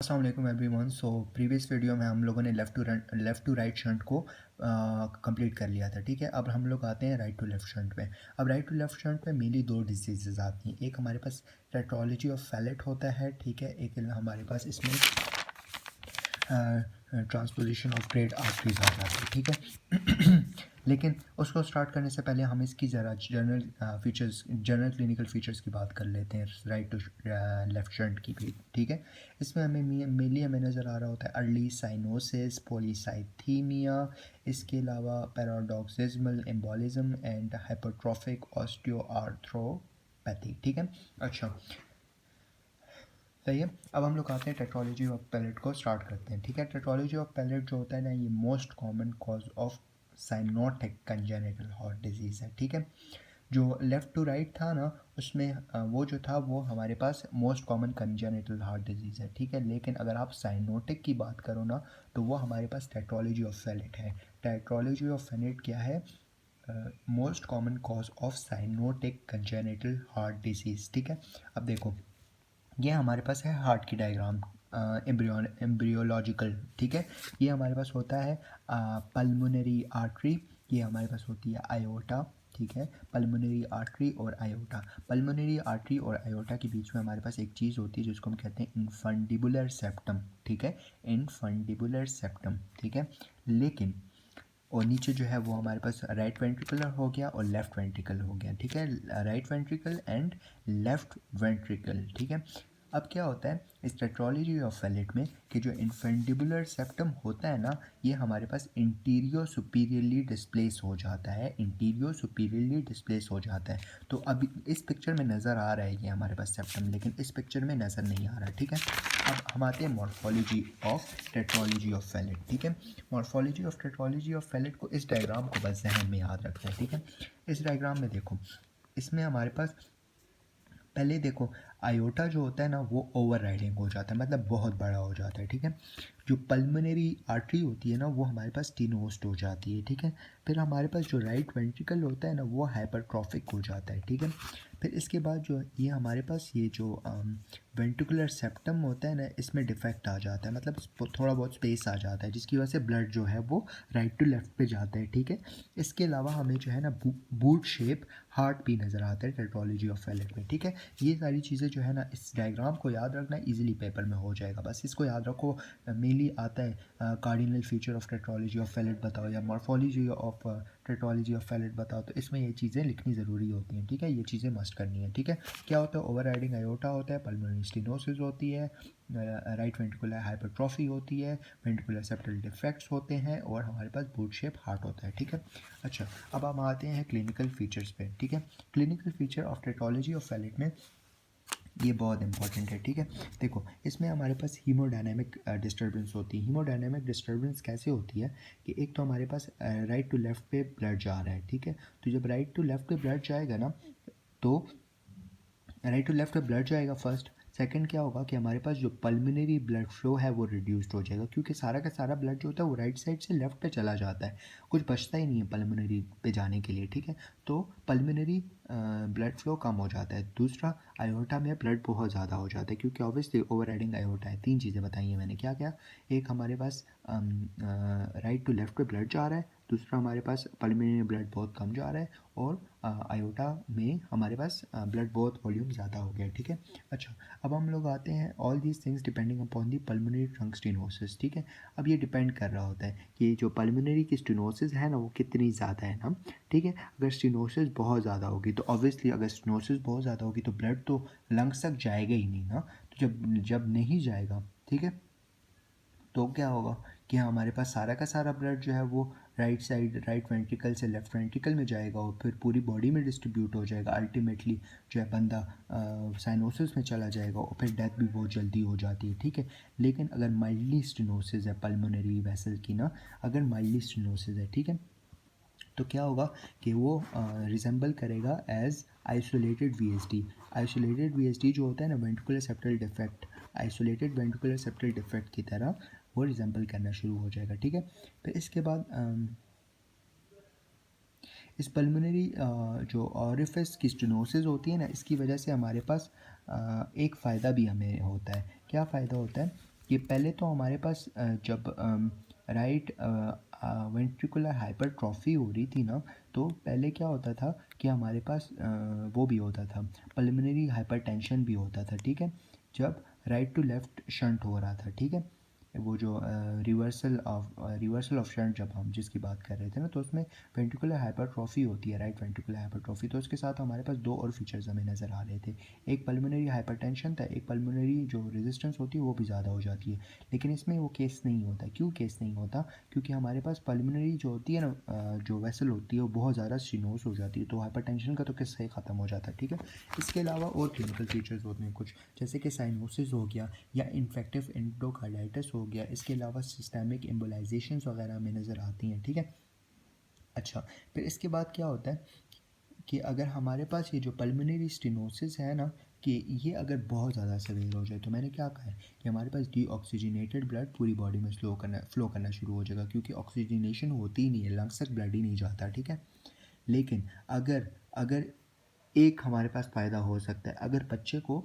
अस्सलाम वालेकुम everyone. So previous video में हम लोगों ने लेफ़्ट टू राइट शंट को कंप्लीट कर लिया था। ठीक है, अब हम लोग आते हैं राइट टू लेफ़्ट शंट पे। अब राइट टू लेफ़्ट शंट पे मेनली दो डिजीज़ेज़ आती हैं। एक हमारे पास टेट्रोलॉजी ऑफ फैलेट होता है, ठीक है। एक हमारे पास इसमें ट्रांसपोजिशन ऑफ ग्रेड आर्टरीज आ जाती है, ठीक है। लेकिन उसको स्टार्ट करने से पहले हम इसकी ज़रा जनरल क्लिनिकल फीचर्स की बात कर लेते हैं राइट टू लेफ्ट शंट की भी, ठीक है। इसमें हमें नज़र आ रहा होता है अर्ली साइनोसिस, पॉलीसाइथीमिया, इसके अलावा पैराडॉक्सिज्मल एम्बोलिज्म एंड हाइपरट्रॉफिक ऑस्टियोआर्थ्रोपैथी, ठीक है। अच्छा, सही है। अब हम लोग आते हैं टेट्रोलॉजी ऑफ पैलेट को स्टार्ट करते हैं, ठीक है। टेट्रोलॉजी ऑफ पैलेट जो होता है ना, ये most common cause of cyanotic congenital heart disease है, ठीक है। जो लेफ़्ट टू राइट था ना, उसमें वो जो था वो हमारे पास most common congenital heart disease है, ठीक है। लेकिन अगर आप साइनोटिक की बात करो ना, तो वो हमारे पास टेट्रोलॉजी ऑफ फैलेट है। टेट्रोलॉजी ऑफ फैलेट क्या है? Most common cause of cyanotic congenital heart disease, ठीक है। अब देखो, ये हमारे पास है हार्ट की डायग्राम, एम्ब्रियोलॉजिकल, ठीक है। ये हमारे पास होता है पल्मोनरी आर्टरी, ये हमारे पास होती है आयोटा, ठीक है। पल्मोनरी आर्टरी और आयोटा, पल्मोनरी आर्टरी और आयोटा के बीच में हमारे पास एक चीज़ होती है जिसको हम कहते हैं इनफंडिबुलर सेप्टम, ठीक है। इनफंडिबुलर सेप्टम, ठीक है। लेकिन और नीचे जो है वो हमारे पास राइट वेंट्रिकुलर हो गया और लेफ्ट वेंट्रिकल हो गया, ठीक है। Right ventricle and left ventricle, ठीक है। अब क्या होता है इस टेट्रोलॉजी ऑफ फैलेट में कि जो इन्फेंडिबुलर सेप्टम होता है ना, ये हमारे पास इंटीरियो सुपीरियरली डिस्प्लेस हो जाता है, इंटीरियो सुपीरियरली डिस्प्लेस हो जाता है। तो अभी इस पिक्चर में नज़र आ रहा है ये हमारे पास सेप्टम, लेकिन इस पिक्चर में नज़र नहीं आ रहा, ठीक है। अब हम आते हैं morphology of tetralogy of Fallot, ठीक है। Morphology of tetralogy of Fallot को, इस डायग्राम को बस जहन में याद रखना है, ठीक है। इस डायग्राम में देखो, इसमें हमारे पास पहले देखो आयोटा जो होता है ना वो ओवर राइडिंग हो जाता है, मतलब बहुत बड़ा हो जाता है, ठीक है। जो पल्मोनरी आर्टरी होती है ना वो हमारे पास स्टीनोस्ट हो जाती है, ठीक है। फिर हमारे पास जो राइट वेंट्रिकल होता है ना वो हाइपरट्रॉफिक हो जाता है, ठीक है। फिर इसके बाद जो ये हमारे पास ये जो वेंट्रिकुलर सेप्टम होता है ना, इसमें डिफेक्ट आ जाता है, मतलब थोड़ा बहुत स्पेस आ जाता है, जिसकी वजह से ब्लड जो है वो राइट टू लेफ्ट पे जाता है, ठीक है। इसके अलावा हमें जो है ना बूट शेप हार्ट भी नज़र आता है टेट्रोलॉजी ऑफ फैलेट में, ठीक है। ये सारी चीज़ें जो है ना, इस डायग्राम को याद रखना, इजीली पेपर में हो जाएगा, बस इसको याद रखो। मेनली आता है cardinal feature of tetralogy of Fallot बताओ या morphology of tetralogy of Fallot बताओ, तो इसमें ये चीज़ें लिखनी ज़रूरी होती हैं, ठीक है। ये चीज़ें मस्ट करनी है, ठीक है। क्या होता है? ओवर राइडिंग आयोटा होता है, पल्मोनरी स्टेनोसिस होती है, राइट वेंट्रिकुलर हाइपरट्रॉफी होती है, वेंट्रिकुलर सेप्टल डिफेक्ट्स होते हैं और हमारे पास बूट शेप हार्ट होता है, ठीक है। अच्छा, अब हम आते हैं क्लिनिकल फीचर्स पे, ठीक है। Clinical feature of tetralogy of Fallot में ये बहुत इंपॉर्टेंट है, ठीक है। देखो, इसमें हमारे पास हीमोडायनेमिक डिस्टर्बेंस होती है। हीमोडायनेमिक डिस्टर्बेंस कैसे होती है कि एक तो हमारे पास राइट टू लेफ्ट पे ब्लड जा रहा है, ठीक है। तो जब राइट टू लेफ्ट पे ब्लड जाएगा ना, तो राइट टू लेफ्ट पे ब्लड जाएगा फर्स्ट। सेकंड क्या होगा कि हमारे पास जो पल्मोनरी ब्लड फ्लो है वो रिड्यूस्ड हो जाएगा, क्योंकि सारा का सारा ब्लड जो होता है वो राइट साइड से लेफ्ट पे चला जाता है, कुछ बचता ही नहीं है पल्मोनरी पे जाने के लिए, ठीक है। तो पल्मोनरी ब्लड फ्लो कम हो जाता है। दूसरा, आयोटा में ब्लड बहुत ज़्यादा हो जाता है, क्योंकि ऑब्वियसली ओवर राइडिंग आयोटा है। तीन चीज़ें बताई हैं मैंने, क्या क्या? एक, हमारे पास राइट टू लेफ्ट पे ब्लड जा रहा है। दूसरा, हमारे पास पल्मोनरी ब्लड बहुत कम जा रहा है। और आयोटा में हमारे पास ब्लड बहुत वॉल्यूम ज़्यादा हो गया, ठीक है। अच्छा, अब हम लोग आते हैं all these things depending upon the pulmonary trunk stenosis, ठीक है। अब ये डिपेंड कर रहा होता है कि जो पल्मोनरी की स्टेनोसिस है ना वो कितनी ज़्यादा है ना, ठीक है। अगर स्टेनोसिस बहुत ज़्यादा होगी तो ऑब्वियसली, अगर स्टेनोसिस बहुत ज़्यादा होगी तो ब्लड तो लंग्स तक जाएगा ही नहीं ना। तो जब जब नहीं जाएगा, ठीक है, तो क्या होगा कि हमारे पास सारा का सारा ब्लड जो है वो राइट साइड, राइट वेंट्रिकल से लेफ्ट वेंट्रिकल में जाएगा और फिर पूरी बॉडी में डिस्ट्रीब्यूट हो जाएगा। अल्टीमेटली जो है बंदा साइनोसिस में चला जाएगा और फिर डेथ भी बहुत जल्दी हो जाती है, ठीक है। लेकिन अगर माइल्डली स्टेनोसिस है पल्मोनरी वेसल की ना, अगर माइल्डली स्टेनोसिस है, ठीक है, तो क्या होगा कि वो रिजेंबल करेगा as isolated VSD. Isolated VSD जो होता है ना, ventricular septal defect, isolated ventricular septal defect की तरह वो रिजेंबल करना शुरू हो जाएगा, ठीक है। फिर इसके बाद इस पल्मोनरी जो ऑरिफिस की स्टेनोसिस होती है ना, इसकी वजह से हमारे पास एक फ़ायदा भी हमें होता है। क्या फ़ायदा होता है कि पहले तो हमारे पास जब राइट वेंट्रिकुलर हाइपरट्रॉफी हो रही थी ना, तो पहले क्या होता था कि हमारे पास वो भी होता था, पल्मोनरी हाइपरटेंशन भी होता था, ठीक है, जब राइट टू लेफ्ट शंट हो रहा था, ठीक है, वो जो रिवर्सल ऑफ शंट जब हम जिसकी बात कर रहे थे ना, तो उसमें वेंट्रिकुलर हाइपरट्रॉफी होती है, राइट वेंट्रिकुलर हाइपरट्रॉफी। तो उसके साथ हमारे पास दो और फीचर्स हमें नज़र आ रहे थे, एक पल्मोनरी हाइपरटेंशन था, एक पल्मोनरी जो रेजिस्टेंस होती है वो भी ज़्यादा हो जाती है। लेकिन इसमें वो केस नहीं होता। क्यों केस नहीं होता? क्योंकि हमारे पास पल्मोनरी जो होती है ना, जो वेसल होती है वो बहुत ज़्यादा स्टिनोस हो जाती है, तो हाइपरटेंशन का तो किस्सा ही ख़त्म हो जाता है, ठीक है। इसके अलावा और क्लिनिकल फीचर्स होते हैं कुछ, जैसे कि साइनोसिस हो गया या इन्फेक्टिव एंडोकार्डाइटिस हो गया। इसके अलावा सिस्टेमिक एम्बोलाइजेशंस वगैरह हमें नज़र आती हैं, ठीक है। अच्छा, फिर इसके बाद क्या होता है कि अगर हमारे पास ये जो पल्मोनरी स्टेनोसिस है ना, कि ये अगर बहुत ज़्यादा सवेयर हो जाए, तो मैंने क्या कहा है कि हमारे पास डीऑक्सीजनेटेड ब्लड पूरी बॉडी में फ्लो करना शुरू हो जाएगा, क्योंकि ऑक्सीजनेशन होती ही नहीं है, लंग्स तक ब्लड ही नहीं जाता, ठीक है। लेकिन अगर अगर एक हमारे पास फ़ायदा हो सकता है, अगर बच्चे को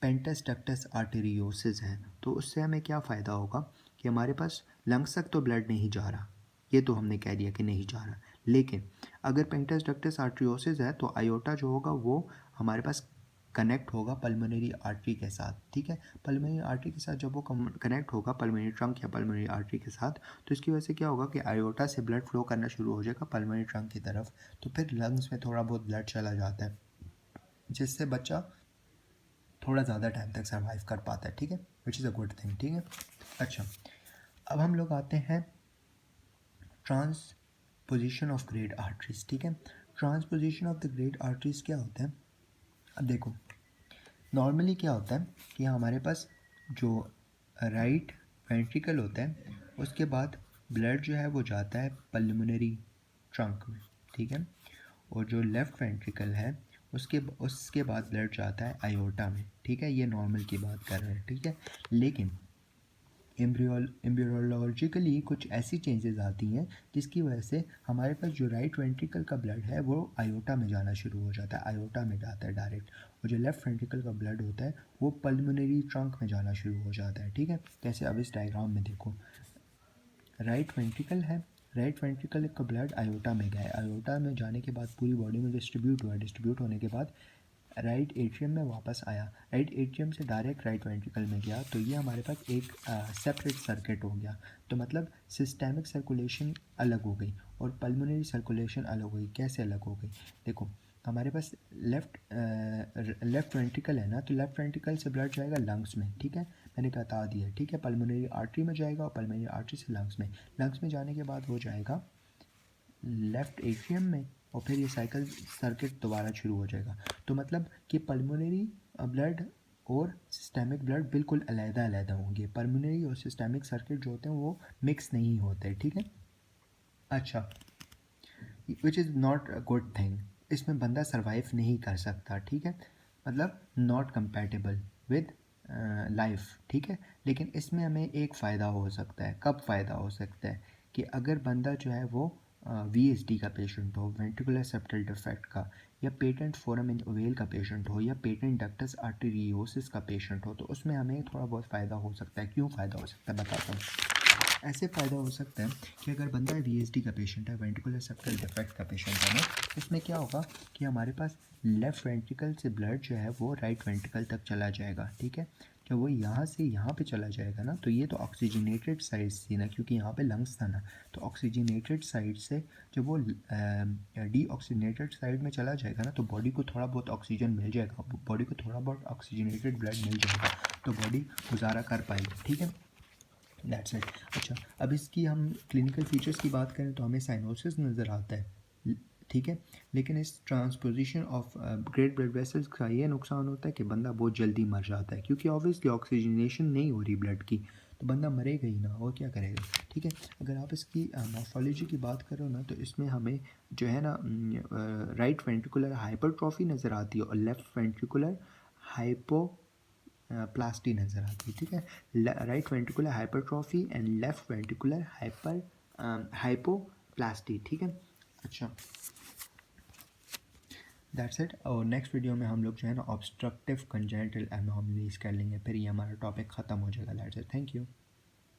पेंटस डक्टस आर्टेरियोसिस है, तो उससे हमें क्या फ़ायदा होगा कि हमारे पास लंग्स तक तो ब्लड नहीं जा रहा, ये तो हमने कह दिया कि नहीं जा रहा, लेकिन अगर पेंटस डक्टस आर्टेरियोसिस है तो आयोटा जो होगा वो हमारे पास कनेक्ट होगा पल्मोनरी आर्टरी के साथ, ठीक है। पल्मोनरी आर्टरी के साथ जब वो कनेक्ट होगा पल्मोनरी ट्रंक या पल्मोनरी आर्टरी के साथ, तो इसकी वजह से क्या होगा कि आयोटा से ब्लड फ्लो करना शुरू हो जाएगा पल्मोनरी ट्रंक की तरफ, तो फिर लंग्स में थोड़ा बहुत ब्लड चला जाता है, जिससे बच्चा थोड़ा ज़्यादा टाइम तक सर्वाइव कर पाता है, ठीक है, which is a good thing, ठीक है। अच्छा, अब हम लोग आते हैं ट्रांसपोजिशन ऑफ ग्रेड आर्टरीज, ठीक है। Transposition of the grade arteries क्या होता है? अब देखो, नॉर्मली क्या होता है कि हमारे पास जो राइट वेंट्रिकल होता है, उसके बाद ब्लड जो है वो जाता है पल्मोनरी ट्रंक में, ठीक है, और जो लेफ़्ट वेंट्रिकल है उसके उसके बाद ब्लड जाता है आयोटा में, ठीक है, ये नॉर्मल की बात कर रहे हैं, ठीक है। लेकिन एम्ब्रियोलॉजिकली कुछ ऐसी चेंजेस आती हैं जिसकी वजह से हमारे पास जो राइट वेंट्रिकल का ब्लड है वो आयोटा में जाना शुरू हो जाता है, आयोटा में जाता है डायरेक्ट, और जो लेफ़्ट वेंट्रिकल का ब्लड होता है वो पल्मोनरी ट्रंक में जाना शुरू हो जाता है, ठीक है। जैसे अब इस डायग्राम में देखो, राइट वेंट्रिकल है, राइट वेंट्रिकल का ब्लड आयोटा में गया है, आयोटा में जाने के बाद पूरी बॉडी में डिस्ट्रीब्यूट हुआ, डिस्ट्रीब्यूट होने के बाद राइट एट्रियम में वापस आया, राइट एट्रियम से डायरेक्ट राइट वेंट्रिकल में गया, तो ये हमारे पास एक सेपरेट सर्किट हो गया। तो मतलब सिस्टेमिक सर्कुलेशन अलग हो गई और पल्मोनरी सर्कुलेशन अलग हो गई। कैसे अलग हो गई? देखो, हमारे पास लेफ़्ट वेंट्रिकल है ना, तो लेफ़्ट वेंट्रिकल से ब्लड जाएगा लंग्स में, ठीक है, मैंने बता दिया, ठीक है, पल्मोनरी आर्टरी में जाएगा और पल्मोनरी आर्टरी से लंग्स में जाने के बाद हो जाएगा लेफ़्ट एट्रियम में, और फिर ये साइकिल सर्किट दोबारा शुरू हो जाएगा। तो मतलब कि पल्मोनरी ब्लड और सिस्टेमिक ब्लड बिल्कुल अलग-अलग होंगे, पल्मोनरी और सिस्टेमिक सर्किट जो होते हैं वो मिक्स नहीं होते, ठीक है। अच्छा, which is not a good thing, इसमें बंदा सर्वाइव नहीं कर सकता, ठीक है, मतलब नॉट कंपैटिबल विद लाइफ, ठीक है। लेकिन इसमें हमें एक फ़ायदा हो सकता है। कब फ़ायदा हो सकता है? कि अगर बंदा जो है वो VSD का पेशेंट हो, वेंट्रिकुलर सेप्टल डिफेक्ट का, या पेटेंट फोरम इन ओवेल का पेशेंट हो, या पेटेंट डक्टस आर्टेरियोसिस का पेशेंट हो, तो उसमें हमें थोड़ा बहुत फ़ायदा हो सकता है। क्यों फ़ायदा हो सकता है बताता हूँ। ऐसे फ़ायदा हो सकता है कि अगर बंदा VSD का पेशेंट है, वेंट्रिकुलर सेप्टल डिफेक्ट का पेशेंट है ना, इसमें क्या होगा कि हमारे पास लेफ़्ट वेंट्रिकल से ब्लड जो है वो राइट वेंट्रिकल तक चला जाएगा, ठीक है। जब वो यहाँ से यहाँ पे चला जाएगा ना, तो ये तो ऑक्सीजनेटेड साइड थी ना, क्योंकि यहाँ पे लंग्स था ना, तो ऑक्सीजनेटेड साइड से जब वो डीऑक्सीजनेटेड साइड में चला जाएगा ना, तो बॉडी को थोड़ा बहुत ऑक्सीजन मिल जाएगा, बॉडी को थोड़ा बहुत ऑक्सीजनेटेड ब्लड मिल जाएगा, तो बॉडी गुजारा कर पाएगी, ठीक है, दैट्स इट। अच्छा, अब इसकी हम क्लिनिकल फीचर्स की बात करें तो हमें साइनोसिस नज़र आता है, ठीक है, लेकिन इस transposition of great blood vessels का ये नुकसान होता है कि बंदा बहुत जल्दी मर जाता है, क्योंकि ऑब्वियसली ऑक्सीजनेशन नहीं हो रही ब्लड की, तो बंदा मरेगा ही ना, और क्या करेगा, ठीक है। अगर आप इसकी मॉर्फोलॉजी की बात करो ना, तो इसमें हमें जो है ना राइट वेंट्रिकुलर हाइपरट्रॉफी नज़र आती है और लेफ़्ट वेंट्रिकुलर हाइपो प्लास्टी नज़र आती है, ठीक है, right ventricular hypertrophy and left ventricular hypoplasty, ठीक है। अच्छा, दैट्स इट। और नेक्स्ट वीडियो में हम लोग जो है ना ऑब्स्ट्रक्टिव कंजेनिटल एनोमलीज कर लेंगे, फिर ये हमारा टॉपिक ख़त्म हो जाएगा। That's it, thank you.